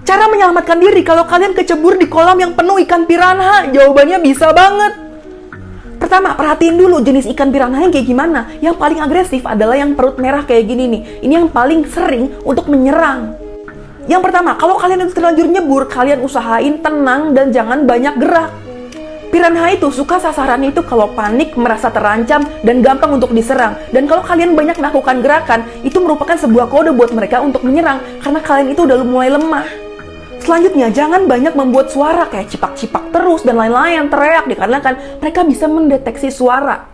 Cara menyelamatkan diri kalau kalian kecebur di kolam yang penuh ikan piranha? Jawabannya bisa banget. Pertama, perhatiin dulu jenis ikan piranha yang kayak gimana. Yang paling agresif adalah yang perut merah kayak gini nih. Ini yang paling sering untuk menyerang. Yang pertama, kalau kalian udah terlanjur nyebur, kalian usahain tenang dan jangan banyak gerak. Piranha itu suka sasarannya itu kalau panik, merasa terancam, dan gampang untuk diserang. Dan kalau kalian banyak melakukan gerakan, itu merupakan sebuah kode buat mereka untuk menyerang, karena kalian itu udah mulai lemah. Selanjutnya, jangan banyak membuat suara kayak cipak-cipak terus dan lain-lain, teriak, dikarenakan mereka bisa mendeteksi suara.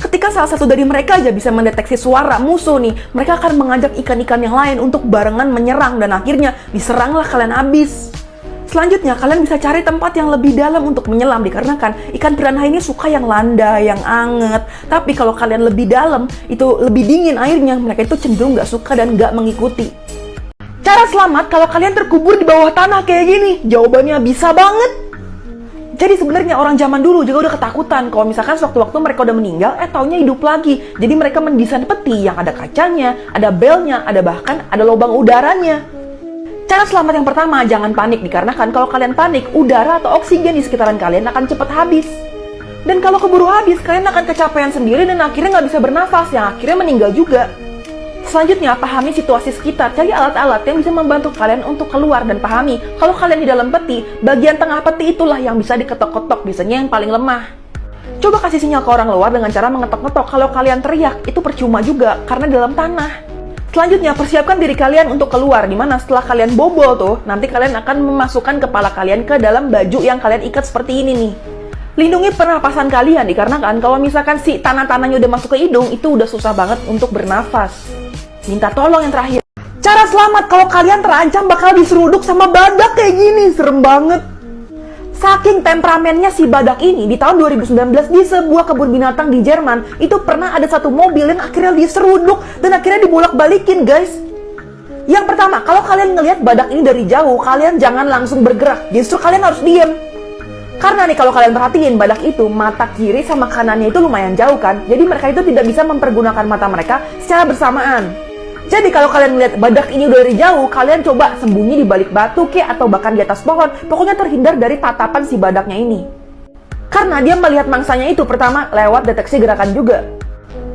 Ketika salah satu dari mereka aja bisa mendeteksi suara musuh nih, mereka akan mengajak ikan-ikan yang lain untuk barengan menyerang, dan akhirnya diseranglah kalian habis. Selanjutnya, kalian bisa cari tempat yang lebih dalam untuk menyelam, dikarenakan ikan piranha ini suka yang landai, yang anget. Tapi kalau kalian lebih dalam, itu lebih dingin airnya, mereka itu cenderung nggak suka dan nggak mengikuti. Cara selamat kalau kalian terkubur di bawah tanah kayak gini? Jawabannya bisa banget. Jadi sebenarnya orang zaman dulu juga udah ketakutan kalau misalkan sewaktu-waktu mereka udah meninggal, taunya hidup lagi. Jadi mereka mendesain peti yang ada kacanya, ada belnya, ada bahkan ada lubang udaranya. Cara selamat yang pertama, jangan panik, dikarenakan kalau kalian panik, udara atau oksigen di sekitaran kalian akan cepat habis. Dan kalau keburu habis, kalian akan kecapean sendiri dan akhirnya nggak bisa bernafas, yang akhirnya meninggal juga. Selanjutnya, pahami situasi sekitar, cari alat-alat yang bisa membantu kalian untuk keluar, dan pahami kalau kalian di dalam peti, bagian tengah peti itulah yang bisa diketok-ketok, biasanya yang paling lemah. Coba kasih sinyal ke orang luar dengan cara mengetok-ketok. Kalau kalian teriak, itu percuma juga karena di dalam tanah. Selanjutnya, persiapkan diri kalian untuk keluar, dimana setelah kalian bobol tuh, nanti kalian akan memasukkan kepala kalian ke dalam baju yang kalian ikat seperti ini nih. Lindungi pernapasan kalian, dikarenakan kalau misalkan si tanah-tanahnya udah masuk ke hidung, itu udah susah banget untuk bernafas. Minta tolong yang terakhir. Cara selamat kalau kalian terancam bakal diseruduk sama badak kayak gini, serem banget. Saking temperamennya si badak ini, di tahun 2019 di sebuah kebun binatang di Jerman, itu pernah ada satu mobil yang akhirnya diseruduk dan akhirnya dibolak-balikin, guys. Yang pertama, kalau kalian ngelihat badak ini dari jauh, kalian jangan langsung bergerak, justru kalian harus diam. Karena nih kalau kalian perhatiin, badak itu mata kiri sama kanannya itu lumayan jauh kan, jadi mereka itu tidak bisa mempergunakan mata mereka secara bersamaan. Jadi kalau kalian melihat badak ini udah dari jauh, kalian coba sembunyi di balik batu atau bahkan di atas pohon, pokoknya terhindar dari tatapan si badaknya ini. Karena dia melihat mangsanya itu pertama lewat deteksi gerakan juga.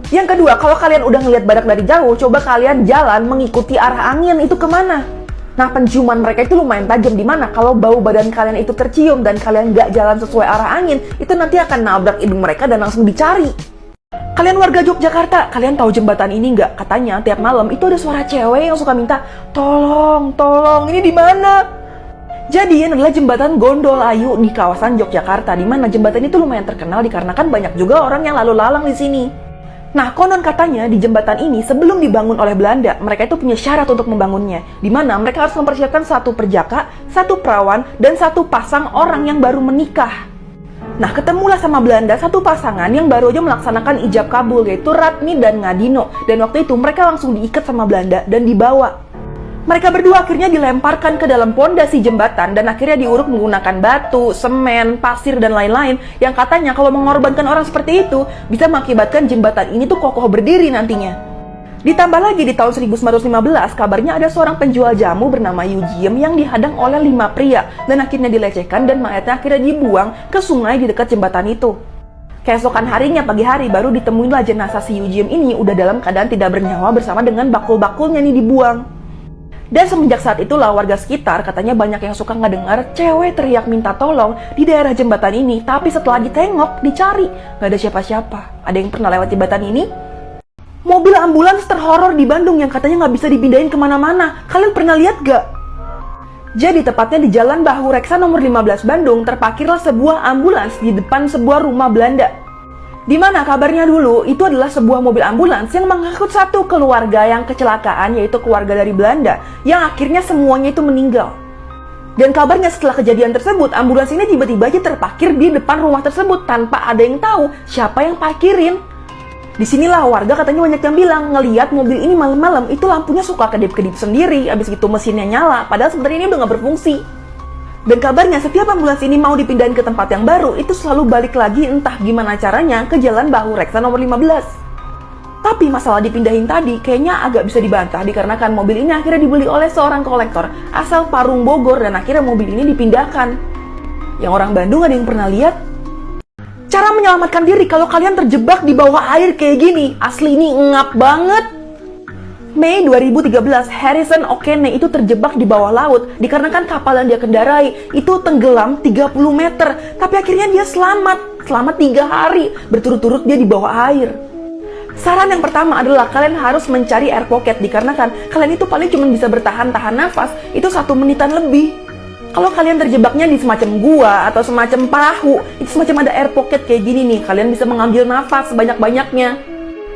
Yang kedua, kalau kalian udah ngelihat badak dari jauh, coba kalian jalan mengikuti arah angin itu kemana. Nah, penciuman mereka itu lumayan tajam, dimana kalau bau badan kalian itu tercium dan kalian nggak jalan sesuai arah angin, itu nanti akan nabrak hidung mereka dan langsung dicari. Kalian warga Yogyakarta, kalian tahu jembatan ini nggak? Katanya tiap malam itu ada suara cewek yang suka minta, tolong, tolong, ini di mana? Jadi ini adalah jembatan Gondolayu di kawasan Yogyakarta, di mana jembatan itu lumayan terkenal dikarenakan banyak juga orang yang lalu lalang di sini. Nah, konon katanya di jembatan ini sebelum dibangun oleh Belanda, mereka itu punya syarat untuk membangunnya, di mana mereka harus mempersiapkan satu perjaka, satu perawan, dan satu pasang orang yang baru menikah. Nah, ketemulah sama Belanda satu pasangan yang baru aja melaksanakan ijab kabul, yaitu Ratmi dan Ngadino. Dan waktu itu mereka langsung diikat sama Belanda dan dibawa. Mereka berdua akhirnya dilemparkan ke dalam pondasi jembatan dan akhirnya diuruk menggunakan batu, semen, pasir, dan lain-lain. Yang katanya kalau mengorbankan orang seperti itu bisa mengakibatkan jembatan ini tuh kokoh berdiri nantinya. Ditambah lagi di tahun 1915, kabarnya ada seorang penjual jamu bernama Yu Jiem yang dihadang oleh 5 pria dan akhirnya dilecehkan dan mayatnya akhirnya dibuang ke sungai di dekat jembatan itu. Keesokan harinya pagi hari baru ditemuinlah jenazah si Yu Jiem ini udah dalam keadaan tidak bernyawa bersama dengan bakul-bakulnya nih dibuang. Dan semenjak saat itulah warga sekitar katanya banyak yang suka ngedengar cewek teriak minta tolong di daerah jembatan ini, tapi setelah ditengok, dicari, nggak ada siapa-siapa. Ada yang pernah lewat jembatan ini? Mobil ambulans terhoror di Bandung yang katanya nggak bisa dipindahin kemana-mana. Kalian pernah lihat gak? Jadi tepatnya di Jalan Bahu Reksa nomor 15 Bandung, terparkirlah sebuah ambulans di depan sebuah rumah Belanda. Dimana kabarnya dulu itu adalah sebuah mobil ambulans yang mengangkut satu keluarga yang kecelakaan, yaitu keluarga dari Belanda, yang akhirnya semuanya itu meninggal. Dan kabarnya setelah kejadian tersebut, ambulans ini tiba-tiba aja terparkir di depan rumah tersebut tanpa ada yang tahu siapa yang parkirin. Disinilah warga katanya banyak yang bilang ngelihat mobil ini malam-malam itu lampunya suka kedip-kedip sendiri, abis itu mesinnya nyala, padahal sebenarnya ini udah nggak berfungsi. Dan kabarnya setiap ambulans ini mau dipindahin ke tempat yang baru, itu selalu balik lagi entah gimana caranya ke Jalan Bahu Reksa nomor 15. Tapi masalah dipindahin tadi kayaknya agak bisa dibantah dikarenakan mobil ini akhirnya dibeli oleh seorang kolektor asal Parung Bogor dan akhirnya mobil ini dipindahkan. Yang orang Bandung ada yang pernah lihat? Cara menyelamatkan diri kalau kalian terjebak di bawah air kayak gini, asli ini ngap banget. Mei 2013, Harrison O'Kane itu terjebak di bawah laut dikarenakan kapal yang dia kendarai itu tenggelam 30 meter. Tapi akhirnya dia selamat selama 3 hari berturut-turut dia di bawah air. Saran yang pertama adalah kalian harus mencari air pocket dikarenakan kalian itu paling cuma bisa bertahan-tahan nafas itu 1 menitan lebih. Kalau kalian terjebaknya di semacam gua atau semacam perahu, itu semacam ada air pocket kayak gini nih, kalian bisa mengambil nafas sebanyak-banyaknya.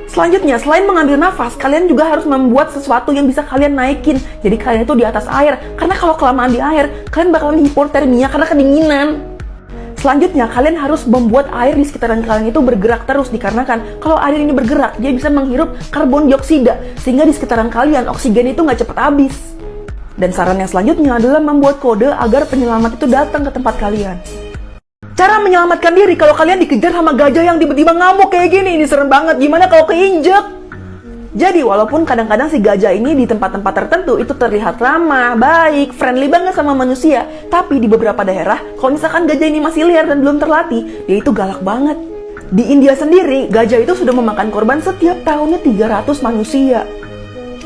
Selanjutnya, selain mengambil nafas, kalian juga harus membuat sesuatu yang bisa kalian naikin. Jadi kalian itu di atas air, karena kalau kelamaan di air, kalian bakalan hipotermia karena kedinginan. Selanjutnya, kalian harus membuat air di sekitaran kalian itu bergerak terus dikarenakan kalau air ini bergerak, dia bisa menghirup karbon dioksida sehingga di sekitaran kalian oksigen itu nggak cepat habis. Dan saran yang selanjutnya adalah membuat kode agar penyelamat itu datang ke tempat kalian. Cara menyelamatkan diri kalau kalian dikejar sama gajah yang tiba-tiba ngamuk kayak gini, ini serem banget. Gimana kalau keinjek? Jadi walaupun kadang-kadang si gajah ini di tempat-tempat tertentu itu terlihat ramah, baik, friendly banget sama manusia, tapi di beberapa daerah, kalau misalkan gajah ini masih liar dan belum terlatih, dia itu galak banget. Di India sendiri, gajah itu sudah memakan korban setiap tahunnya 300 manusia.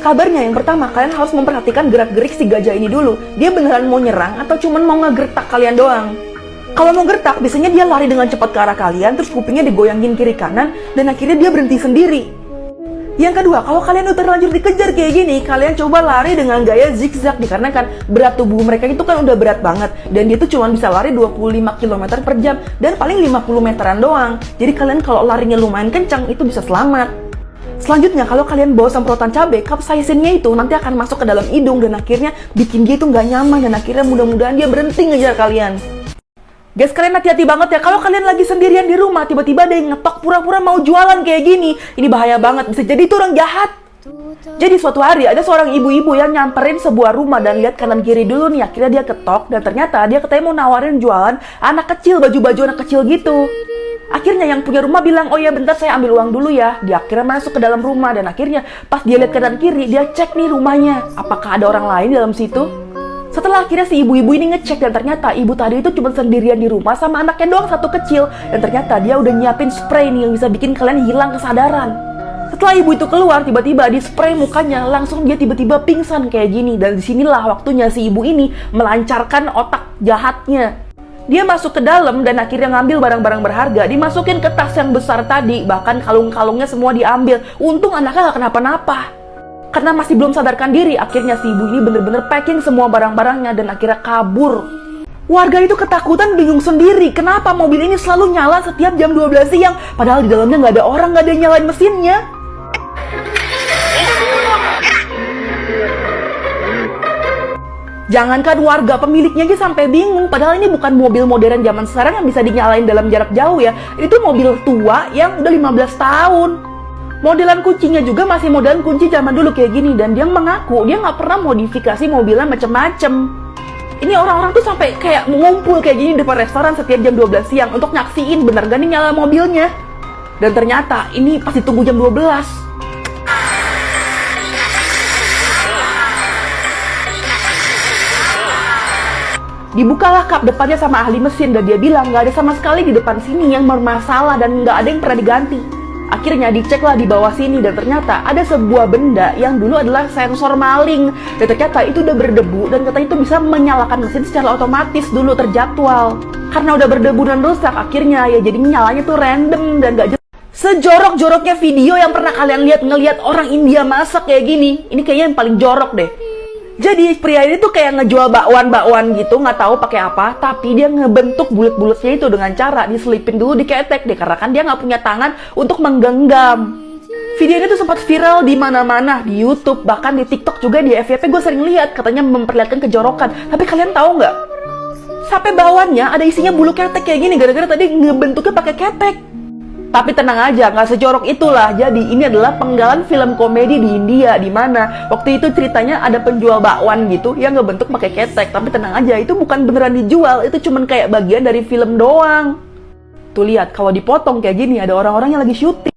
Kabarnya yang pertama, kalian harus memperhatikan gerak-gerik si gajah ini dulu. Dia beneran mau nyerang atau cuman mau ngegertak kalian doang? Kalau mau gertak, biasanya dia lari dengan cepat ke arah kalian, terus kupingnya digoyangin kiri kanan, dan akhirnya dia berhenti sendiri. Yang kedua, kalau kalian udah terlanjur dikejar kayak gini, kalian coba lari dengan gaya zigzag dikarenakan berat tubuh mereka itu kan udah berat banget dan dia tuh cuma bisa lari 25 km per jam dan paling 50 meteran doang. Jadi kalian kalau larinya lumayan kencang itu bisa selamat. Selanjutnya, kalau kalian bawa semprotan cabai, capsaicinnya itu nanti akan masuk ke dalam hidung dan akhirnya bikin dia itu nggak nyaman dan akhirnya mudah-mudahan dia berhenti ngejar kalian. Guys, kalian hati-hati banget ya. Kalau kalian lagi sendirian di rumah, tiba-tiba ada yang ngetok pura-pura mau jualan kayak gini. Ini bahaya banget, bisa jadi itu orang jahat. Jadi suatu hari ada seorang ibu-ibu yang nyamperin sebuah rumah dan lihat kanan kiri dulu nih. Akhirnya dia ketok dan ternyata dia katanya mau nawarin jualan anak kecil, baju-baju anak kecil gitu. Akhirnya yang punya rumah bilang, oh ya bentar saya ambil uang dulu ya. Dia akhirnya masuk ke dalam rumah dan akhirnya pas dia lihat kanan kiri, dia cek nih rumahnya. Apakah ada orang lain di dalam situ? Setelah akhirnya si ibu-ibu ini ngecek dan ternyata ibu tadi itu cuma sendirian di rumah sama anaknya doang satu kecil. Dan ternyata dia udah nyiapin spray nih yang bisa bikin kalian hilang kesadaran. Setelah ibu itu keluar, tiba-tiba di spray mukanya, langsung dia tiba-tiba pingsan kayak gini. Dan disinilah waktunya si ibu ini melancarkan otak jahatnya. Dia masuk ke dalam dan akhirnya ngambil barang-barang berharga, dimasukin ke tas yang besar tadi. Bahkan kalung-kalungnya semua diambil. Untung anaknya gak kenapa-napa. Karena masih belum sadarkan diri, akhirnya si ibu ini bener-bener packing semua barang-barangnya dan akhirnya kabur. Warga itu ketakutan, bingung sendiri. Kenapa mobil ini selalu nyala setiap jam 12 siang? Padahal di dalamnya nggak ada orang, nggak ada yang nyalain mesinnya. Jangankan warga, pemiliknya aja sampai bingung. Padahal ini bukan mobil modern zaman sekarang yang bisa dinyalain dalam jarak jauh ya. Itu mobil tua yang udah 15 tahun. Modelan kuncinya juga masih modelan kunci zaman dulu kayak gini. Dan dia mengaku dia nggak pernah modifikasi mobilnya macem-macem. Ini orang-orang tuh sampai kayak ngumpul kayak gini depan restoran setiap jam 12 siang untuk nyaksiin bener gak nih nyala mobilnya. Dan ternyata ini pasti tunggu jam 12. Dibukalah kap depannya sama ahli mesin dan dia bilang nggak ada sama sekali di depan sini yang bermasalah dan nggak ada yang pernah diganti. Akhirnya diceklah di bawah sini dan ternyata ada sebuah benda yang dulu adalah sensor maling. Dan ternyata itu udah berdebu dan katanya itu bisa menyalakan mesin secara otomatis dulu terjadwal. Karena udah berdebu dan rusak akhirnya ya jadi nyalanya tuh random dan gak jelas. Sejorok-joroknya video yang pernah kalian lihat ngelihat orang India masak kayak gini. Ini kayaknya yang paling jorok deh. Jadi pria ini tuh kayak ngejual bakwan-bakwan gitu, nggak tahu pakai apa, tapi dia ngebentuk bulat-bulatnya itu dengan cara diselipin dulu di ketek deh, karena kan dia nggak punya tangan untuk menggenggam. Video ini tuh sempat viral di mana-mana, di YouTube, bahkan di TikTok juga, di FYP gue sering lihat, katanya memperlihatkan kejorokan. Tapi kalian tahu nggak? Sampai bawahnya ada isinya bulu ketek kayak gini, gara-gara tadi ngebentuknya pakai ketek. Tapi tenang aja, nggak sejorok itulah. Jadi ini adalah penggalan film komedi di India, di mana waktu itu ceritanya ada penjual bakwan gitu yang ngebentuk pakai ketek. Tapi tenang aja, itu bukan beneran dijual, itu cuman kayak bagian dari film doang. Tuh lihat, kalau dipotong kayak gini ada orang-orang yang lagi syuting.